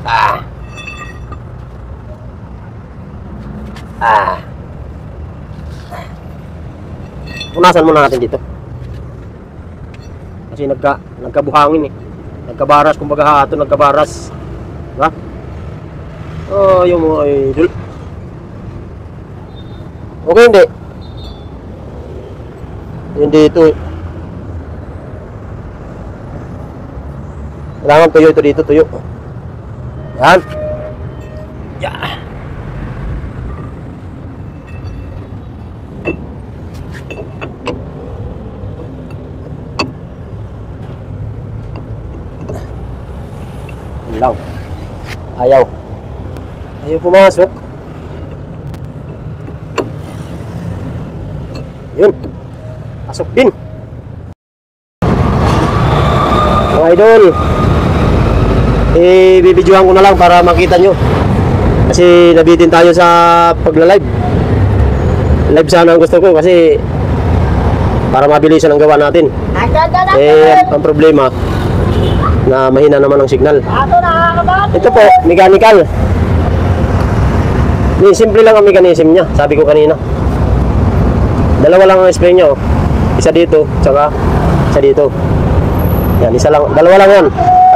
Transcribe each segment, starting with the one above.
Ah. Ah. Punasan muna natin dito. Kasi nagkabuhangin eh. Nagkabaras, kumbaga hato nagkabaras. Diba? Oh, yung mga idol. Okay, hindi. Hindi ito eh. Kailangan tuyo ito dito, tuyo. Yan. Yeah. Lang. Ayaw pumasok. Yun, pasok din mga idol. Bibidyohan ko na lang para makita nyo, kasi nabitin tayo sa pagla-live. Live sana ang gusto ko, kasi para mabilisan ang gawa natin. Ang problema na mahina naman ang signal. Ito po, mechanical. Simple lang ang mechanism niya, sabi ko kanina. Dalawa lang ang spring niya, oh. Isa dito, tsaka isa dito. Yan, isa lang, dalawa lang yan.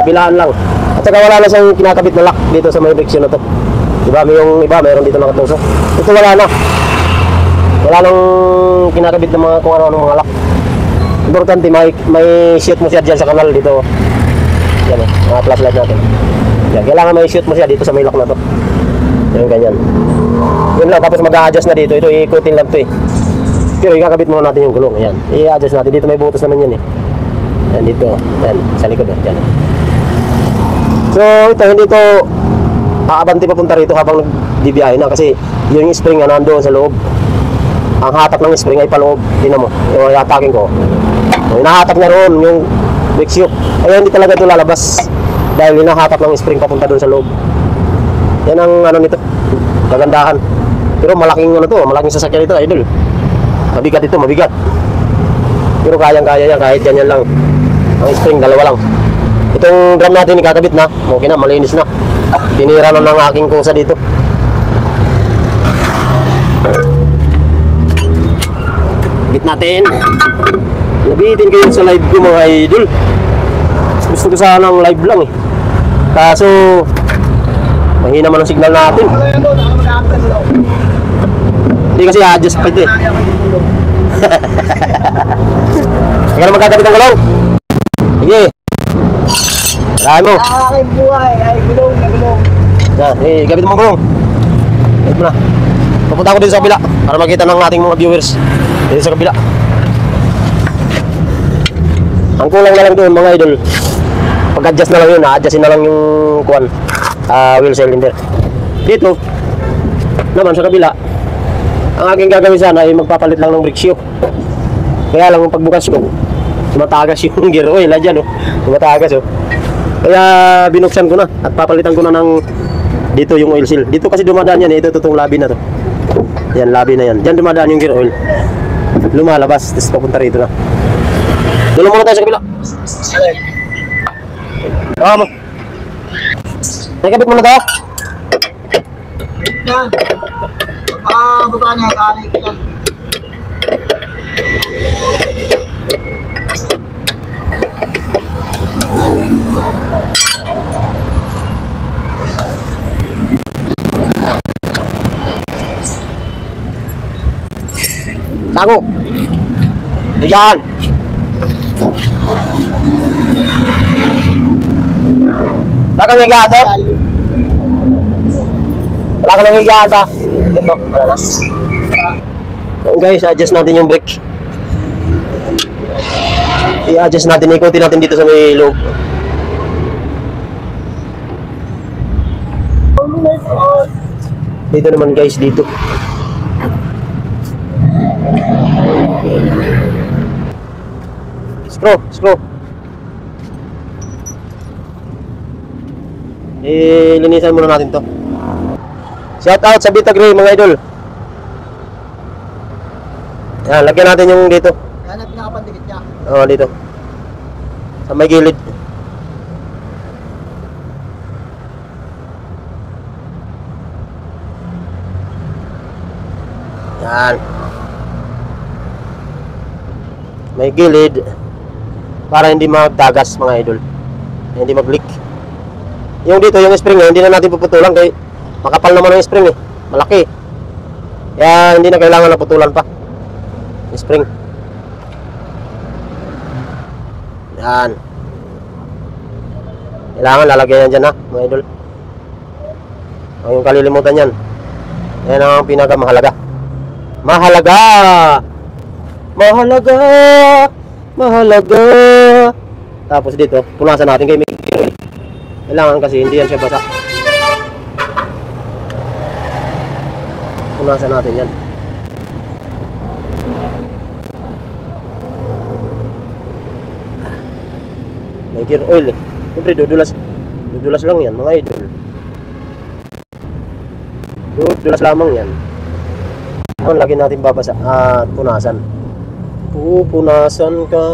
Kabilaan lang. At saka wala na siyang kinakabit na lock dito sa may friction na to. Diba, may yung iba, mayroon dito nakatusok. Ito wala na. Wala nang kinakabit na mga kung ano-ano mga lock. Importante, may shoot mo siya dyan sa kanal dito. Yan o, mga flashlight natin. Yan, kailangan may shoot mo siya dito sa may lock na to. Yan, ganyan. Yun lang, tapos mag-a-adjust na dito. Ito, ikutin lang to eh. Pero ikakabit muna natin yung gulong. Yan, i-adjust natin. Dito may butas naman yan eh. Yan, dito. Yan, sa likod. Yan. So, ito, hindi ito aabante papunta rito habang nag-DBI na. Kasi yung spring na nandoon sa loob. Ang hatak ng spring ay paloob. Tingnan mo, yung hatakin ko. Hinahatak niya roon yung brake shoe. Kaya hindi talaga ito lalabas dahil hinahatak ng spring papunta doon sa loob. Yan ang ano nito, kagandahan. Pero malaking ano to, malaking sasakyan ito, idol. Mabigat ito, mabigat. Pero kayang-kaya yan, kahit ganyan lang. Ang spring, dalawa lang. Itong drum natin ikakabit na, okay na, malinis na. Tinira na ng aking kusa dito. Bit natin. Nabitin kayo sa live ko mga idol. Gusto ko sana ng live lang eh. Kaso mahina man ang signal natin. Hindi kasi adjust pa ito eh. Kaya na magkakabit ang gulong. Sige. Kaya mo. Aking buhay ay gulong na gulong. Yan, gabit mo ang gulong. Gabit mo na. Pupunta ako dito sa kabila para makita ng ating mga viewers dito sa kabila. Ang kulang na lang doon mga idol, pag-adjust na lang yun, adjustin na lang yung kuwan, wheel cylinder. Dito naman sa kabila, ang aking gagawin sana ay magpapalit lang ng brake shoe. Kaya lang yung pagbukas ko, tumatagas yung gear oil dyan, oh. Tumatagas oh. Kaya binuksan ko na at papalitan ko na ng dito yung oil seal. Dito kasi dumadaan yan, ito itong labi na to. Yan, labi na yan. Diyan dumadaan yung gear oil. Lumalabas, tapos papunta rito na. Dulu muna tayo sa kabila. Tawa mo. Nakikabit muna tayo. Na. Baba na, kali kita. Tago. Diyan. Wala kang higa ito? Wala kang higa ito? Ito, wala na. So guys, adjust natin yung brake. I-adjust natin, ikutin natin dito sa may loob. Dito naman guys, dito. Screw. Linisan muna natin to. Shout out sa Bitag Ray mga idol. Yan, lagyan natin yung dito. Yan ang pinakapandikit niya. Oo, dito. Sa may gilid. Yan. May gilid para hindi magtagas mga idol. Hindi mag-leak. Yung dito, yung spring hindi na natin puputulan kay makapal naman ang spring malaki. Kaya hindi na kailangan na putulan pa. Yung spring. Yan. Kailangan lalagyan yan dyan mga idol. Huwag yung kalilimutan yan. Yan ang pinakamahalaga. Mahalaga! Mahalaga! Mahalaga! Tapos dito, punasan natin kay Mickey. Kailangan kasi hindi yan siya basa. Punasan natin yan. May gear oil Siyempre dudulas lang yan mga idol. Dudulas lamang yan. Ang lagi natin babasa at punasan. Pupunasan ka,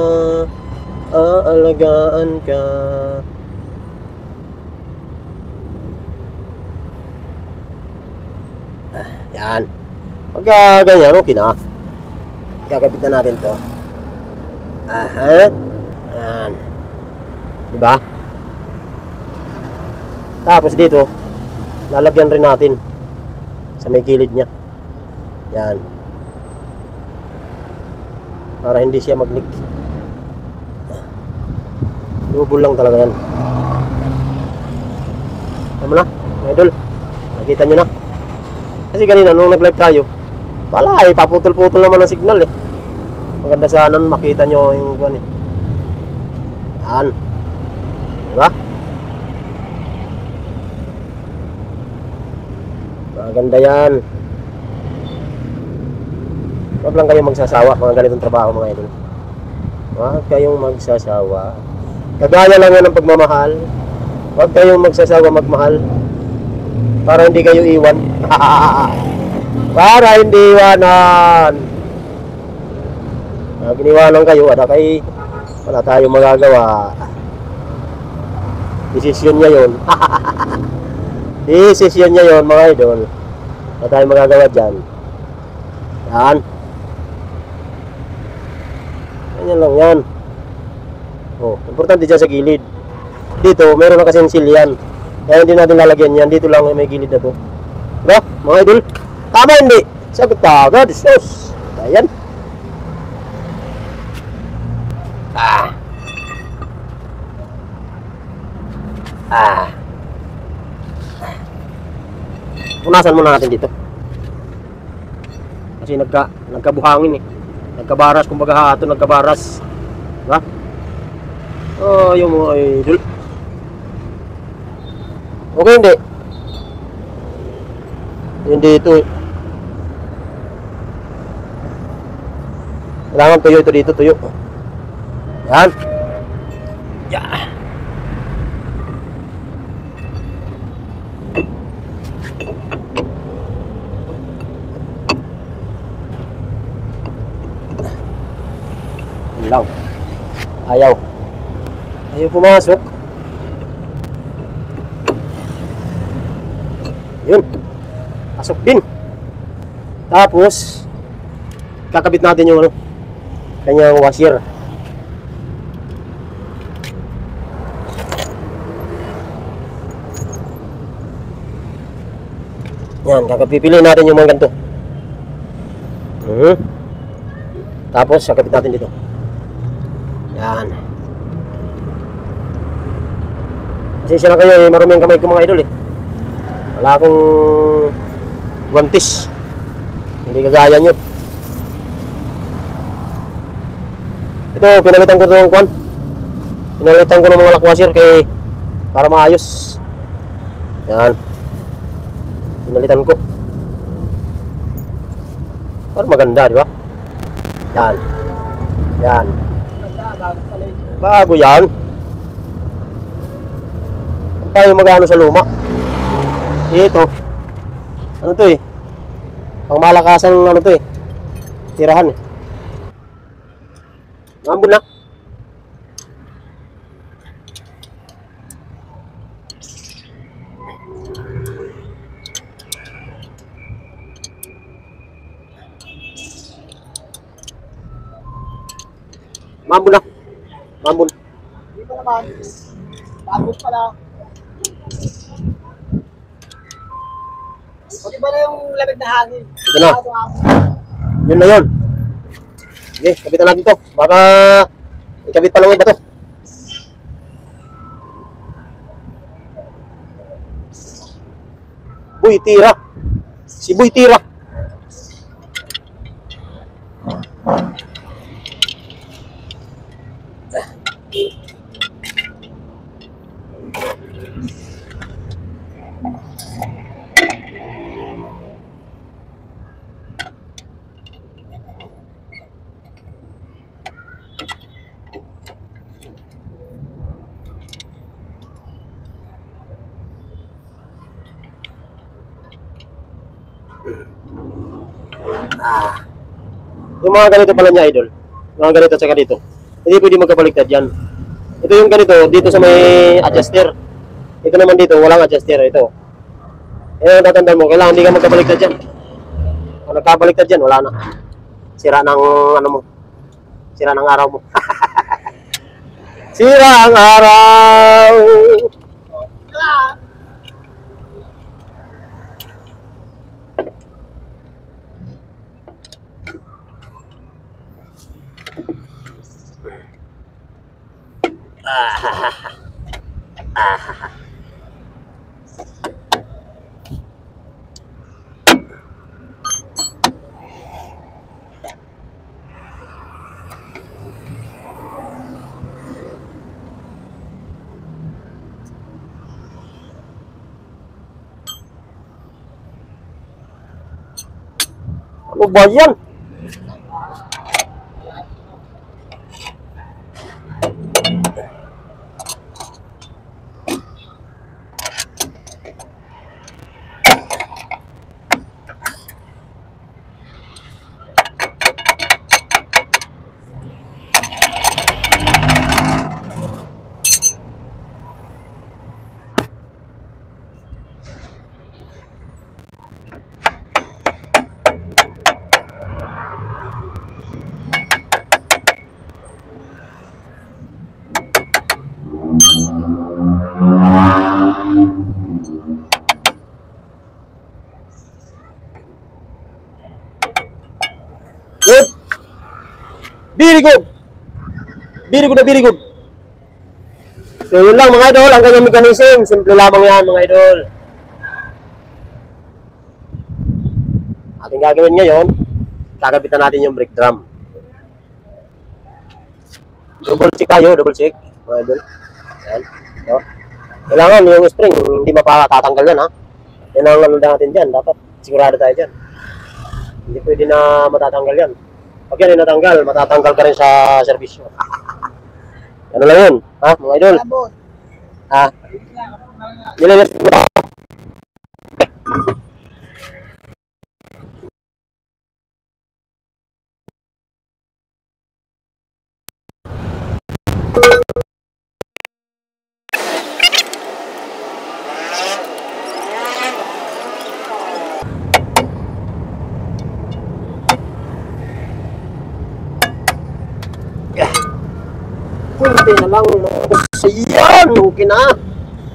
aalagaan ka. Yan. Pagka ganyan, okay na. Kakapit na natin to. Aha. Yan. Diba? Tapos dito, lalagyan rin natin sa may gilid niya. Yan. Para hindi siya mag-leak. Double lang talaga yan. Tama na, idol. Nakita nyo na. Kasi kanina nung nag-live tayo, wala paputol-putol naman ang signal Maganda sana makita nyo yung buwan Yan. Diba? Maganda yan. Huwag lang kayong magsasawa mga ganitong trabaho mga idol. Huwag kayong magsasawa. Kagaya lang yan ng pagmamahal. Huwag kayong magsasawa magmahal para hindi kayo iwan. Para hindi iwanan. Pag iniwanan kayo, wala tayong magagawa. Desisyon niya yun. Desisyon niya yun mga idol. Wala tayong magagawa dyan. Yan. Ganyan lang yan. Importante dyan sa gilid. Dito, meron na kasing silyan. Kaya hindi natin lalagyan yan. Dito lang may gilid na to. Diba, mga idol? Tama hindi? Sagot agad. Sus. Ayan. Punasan muna natin dito. Kasi nagkabuhangin Nagkabaras, kumbaga hato nagkabaras. Diba? Oh, yung mga idol. Okay, hindi. Hindi ito Kailangan tuyo ito dito, tuyo. Yan. Yeah. Lang. Ayaw pumasok. Yun. Pasok din. Tapos kakabit natin yung kanyang washer. Yan, kakapipili natin yung mga ganito. Tapos kakabit natin dito. Yan. Pasensya na kayo, marumi ang kamay ko mga idol Wala akong guantes. Hindi kagaya nyo. Ito, pinalitan ko itong kwan. Pinalitan ko ng mga lockwasher para maayos. Yan. Pinalitan ko. Para maganda, di ba? Yan. Yan. Bago yan. Huwag tayo mag-ano sa luma. Ito. Ano to Pang malakasang ano to tirahan Ambon na. Mambon na. Mambon. Hindi pa naman. Tapos pa lang. O diba na yung lamig na hangin? Ito na. Yun na yun. Sige, kapitan natin to. Baka ikabit pa lang iba to. Boy, tira. Si Boy tira. Yung mga ganito pala niya, idol. Mga ganito at saka dito. Hindi pwede magkabaliktad yan. Ito yung ganito, dito sa may adjuster. Ito naman dito, walang adjuster. Ito. Eh, tatandaan mo, kailangan hindi ka magkabaliktad yan. Kung nagkabaliktad yan, wala na. Sira ng, ano mo. Sira ng araw mo. Sira ang araw. Ano ba yan? Good. Very good. Very good na very good. So yun lang mga idol, ang kanyang mechanism. Simple lamang yan mga idol. Ating gagawin ngayon, kakabitan natin yung brake drum. Double check tayo, double check mga idol. Yan. So, kailangan yung spring, hindi mapatatanggal yan ha. Yan ang ano natin dyan, dapat sigurado tayo dyan. Hindi pwede na matatanggal yan. Pag yan ay natanggal, matatanggal ka rin sa servisyo. Ano lang yun, ha mga idol? Ha? Nililit mo. Kunti na lang. Ayan! Okay na!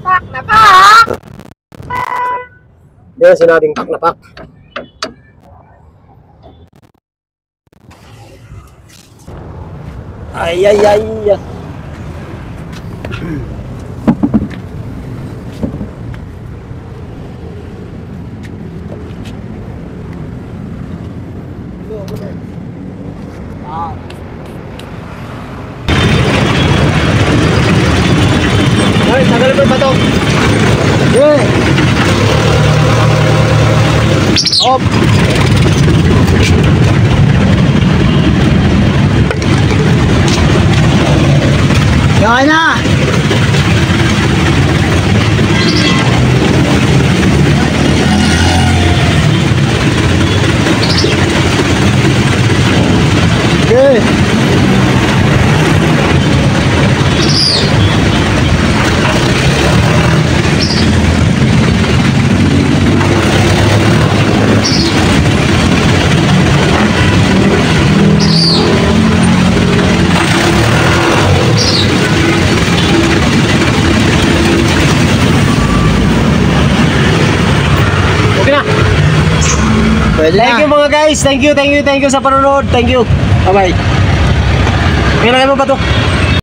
Pak na pak! Yan sinabing pak na pak. Ay, ay, ay. Ay, tagal mo ba ito? Yeah! Op! Yan na! Okay! Pwede Thank na. you mga guys. Thank you sa panonood. Thank you. Bye-bye. Kailangan mo ba to?